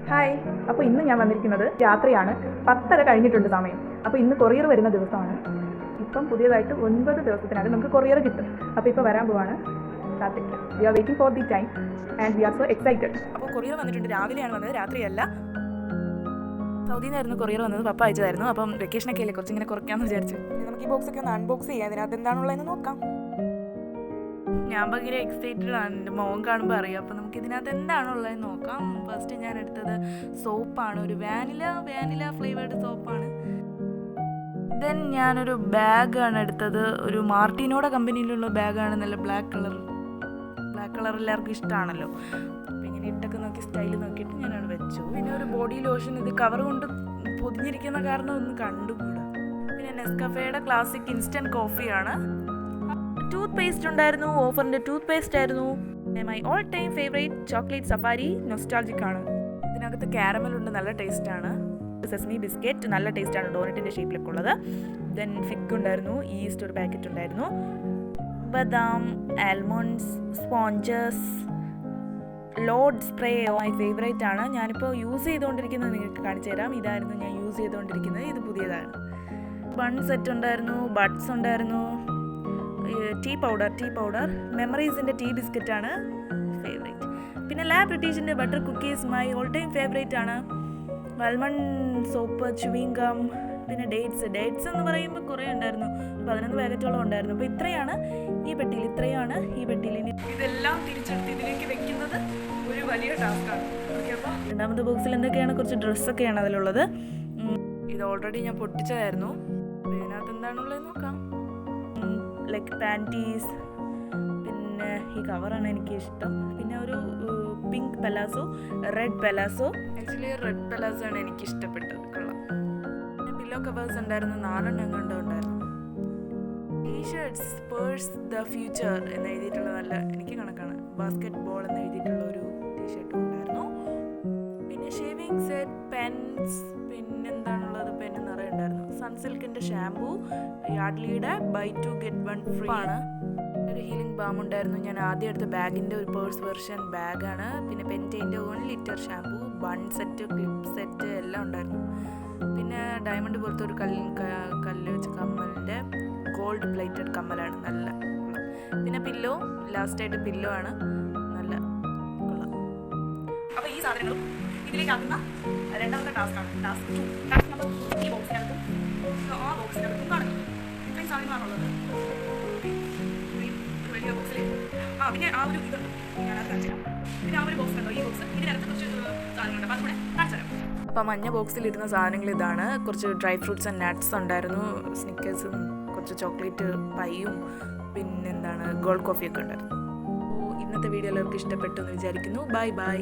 Hi. അപ്പോൾ ഇന്ന് ഞാൻ വന്നിരിക്കുന്നത് രാത്രിയാണ്. 10:30 കഴിഞ്ഞിട്ടുണ്ട് സമയം. അപ്പോൾ ഇന്ന് കൊറിയർ വരുന്ന ദിവസമാണ്. ഇപ്പം പുതിയതായിട്ട് 9 ദിവസത്തിനകം നമുക്ക് കൊറിയർ കിട്ടും. അപ്പോൾ ഇപ്പോൾ വരാൻ പോവാണ്. കാത്തിരിക്കാം. We are waiting for the time and we are so excited. അപ്പോൾ കൊറിയർ വന്നിട്ടുണ്ട്. രാവിലെയാണ് വന്നത്, രാത്രിയല്ല. സൗദിയിൽ നിന്നായിരുന്നു കൊറിയർ വന്നത്. പപ്പ അയച്ചതായിരുന്നു. അപ്പം വെക്കേഷനൊക്കെ അല്ലേ, കുറച്ചിങ്ങനെ കുറയ്ക്കാമെന്ന് വിചാരിച്ചു. നമുക്ക് ഈ ബോക്സൊക്കെ ഒന്ന് അൺബോക്സ് ചെയ്യാം. അതിനകത്ത് എന്താണുള്ളതെന്ന് നോക്കാം. ഞാൻ ഭയങ്കര എക്സൈറ്റഡ് ആണ്. എൻ്റെ മോൻ കാണുമ്പോൾ അറിയാം. അപ്പോൾ നമുക്ക് ഇതിനകത്ത് എന്താണുള്ളതെന്ന് നോക്കാം. ഫസ്റ്റ് ഞാൻ എടുത്തത് സോപ്പാണ്, ഒരു വാനില ഫ്ലേവേർഡ് സോപ്പാണ്. ദെൻ ഞാനൊരു ബാഗാണ് എടുത്തത്. ഒരു മാർട്ടിനോടെ കമ്പനിയിലുള്ള ബാഗാണ്. നല്ല ബ്ലാക്ക് കളർ എല്ലാവർക്കും ഇഷ്ടമാണല്ലോ. അപ്പോൾ ഇങ്ങനെ ഇട്ടൊക്കെ നോക്കി സ്റ്റൈൽ നോക്കിയിട്ട് ഞാനവിടെ വെച്ചു. പിന്നെ ഒരു ബോഡി ലോഷൻ, ഇത് കവർ കൊണ്ട് പൊതിഞ്ഞിരിക്കുന്ന കാരണം ഒന്ന് കണ്ടുകൂടാ. പിന്നെ നെസ്കഫേയുടെ ക്ലാസിക് ഇൻസ്റ്റൻറ്റ് കോഫിയാണ്. ടൂത്ത് പേസ്റ്റ് ഉണ്ടായിരുന്നു, ഓഫറിൻ്റെ ടൂത്ത് പേസ്റ്റ് ആയിരുന്നു. My all time favourite chocolate safari nostalgic ആണ്. ഇതിനകത്ത് കാരമൽ ഉണ്ട്, നല്ല ടേസ്റ്റാണ്. സെസ്മി ബിസ്ക്കറ്റ് നല്ല ടേസ്റ്റാണ്, ഡോനറ്റിൻ്റെ ഷേപ്പിലൊക്കെ ഉള്ളത്. ദെൻ ഫിഗ് ഉണ്ടായിരുന്നു, ഈസ്റ്റ് ഒരു പാക്കറ്റ് ഉണ്ടായിരുന്നു. ബദാം, almonds, sponges, load spray my favourite ആണ്. ഞാനിപ്പോൾ യൂസ് ചെയ്തുകൊണ്ടിരിക്കുന്നത് നിങ്ങൾക്ക് കാണിച്ചു തരാം. ഇതായിരുന്നു ഞാൻ യൂസ് ചെയ്തുകൊണ്ടിരിക്കുന്നത്, ഇത് പുതിയതാണ്. ബൺ സെറ്റ് ഉണ്ടായിരുന്നു, ബഡ്സ് ഉണ്ടായിരുന്നു. ടീ പൗഡർ മെമ്മറീസിൻ്റെ ടീ ബിസ്ക്കറ്റാണ് ഫേവറേറ്റ്. പിന്നെ ലാ ബ്രിട്ടീഷിൻ്റെ butter cookies my all time favourite ആണ്. ആൽമണ്ട് സോപ്പ്, ചുവിങ് ഗം, പിന്നെ ഡേറ്റ്സ് എന്ന് പറയുമ്പോൾ കുറേ ഉണ്ടായിരുന്നു, 11 പാക്കറ്റോളം ഉണ്ടായിരുന്നു. അപ്പോൾ ഇത്രയാണ് ഈ പെട്ടിയിൽ. ഇതെല്ലാം തിരിച്ചെടുത്ത് ഇതിലേക്ക് വെക്കുന്നത് ഒരു വലിയ ടാസ്ക്കാണ്. ഓക്കെ, അപ്പോൾ രണ്ടാമത്തെ ബോക്സിൽ എന്തൊക്കെയാണ്, കുറച്ച് ഡ്രസ്സൊക്കെയാണ് അതിലുള്ളത്. ഇത് ഓൾറെഡി ഞാൻ പൊട്ടിച്ചതായിരുന്നു. ഇതിനകത്ത് എന്താണുള്ളത് നോക്കാം. ലൈക്ക് പാൻറ്റീസ്, പിന്നെ ഈ കവറാണ് എനിക്ക് ഇഷ്ടം. പിന്നെ ഒരു pink palazzo, red palazzo. Actually red palazzo ആണ് എനിക്ക് ഇഷ്ടപ്പെട്ടത്, കൊള്ളാം. പിന്നെ പില്ലോ കവേഴ്സ് ഉണ്ടായിരുന്നു, 4 എണ്ണം ഉണ്ടായിരുന്നു. ടീഷർട്ട്സ്, പേഴ്സ് ദ ഫ്യൂച്ചർ എന്ന് എഴുതിയിട്ടുള്ള നല്ല എനിക്ക് കണക്കാണ്. ബാസ്കറ്റ് ബോൾ എന്ന് എഴുതിയിട്ടുള്ള ഒരു ടീഷർട്ടും ഉണ്ടായിരുന്നു. പിന്നെ ഷേവിങ് സെറ്റ്, പെൻസ്, പിന്നെന്താണുള്ളത്, പെന്ന് നിറയെ ഉണ്ടായിരുന്നു. സൺസിൽക്കിൻ്റെ ഷാമ്പൂ, യാഡ്ലിയുടെ ബൈ 2 get 1 ഫ്രീ ആണ്. ഒരു ഹീലിംഗ് ബാം ഉണ്ടായിരുന്നു. ഞാൻ ആദ്യം എടുത്ത ബാഗിൻ്റെ ഒരു പേഴ്സ് വെർഷൻ ബാഗാണ്. പിന്നെ പെൻറ്റെയിൻ്റെ 1 litre shampoo, bun set, clip set എല്ലാം ഉണ്ടായിരുന്നു. പിന്നെ ഡയമണ്ട് പോലത്തെ ഒരു കല്ല് വെച്ച കമ്മലിൻ്റെ ഗോൾഡ് പ്ലേറ്റഡ് കമ്മലാണ്, നല്ല കൊള്ളാം. പിന്നെ പില്ലോ, ലാസ്റ്റായിട്ട് പില്ലോ ആണ്, നല്ല കൊള്ളാം. അപ്പോൾ ഈ സാധനങ്ങളും ഇതിലേക്ക് ആക്കുന്ന രണ്ടാമത്തെ ടാസ്ക്കാണ്, ടാസ്ക് 2. ടാസ്ക് നമ്പർ 2 ഈ ബോക്സിനകത്തും ആ ബോക്സിനകത്തും കാണുന്നത് ഇത്രയും സാധനങ്ങളാണുള്ളത്. ഒരു വലിയ ബോക്സിൽ പിന്നെ ആ ഒരു ഇതുണ്ട്, ഞാനത് കാണിച്ചു തരാം. പിന്നെ ആ ഒരു ബോക്സ് ഉണ്ടോ, ഈ ബോക്സ്, ഇതിനകത്ത് കുറച്ച് സാധനങ്ങളുണ്ട്, അപ്പോൾ അതുകൂടെ കാണിച്ചു തരാം. അപ്പോൾ മഞ്ഞ ബോക്സിലിരുന്ന സാധനങ്ങൾ ഇതാണ്. കുറച്ച് ഡ്രൈ ഫ്രൂട്ട്സ് ആൻഡ് നട്ട്സ് ഉണ്ടായിരുന്നു, സ്നിക്കേഴ്സും കുറച്ച് ചോക്ലേറ്റ് പൈയും, പിന്നെന്താണ് ഗോൾഡ് കോഫിയൊക്കെ ഉണ്ടായിരുന്നു. അപ്പോൾ ഇന്നത്തെ വീഡിയോ എല്ലാവർക്കും ഇഷ്ടപ്പെട്ടു എന്ന് വിചാരിക്കുന്നു. ബൈ.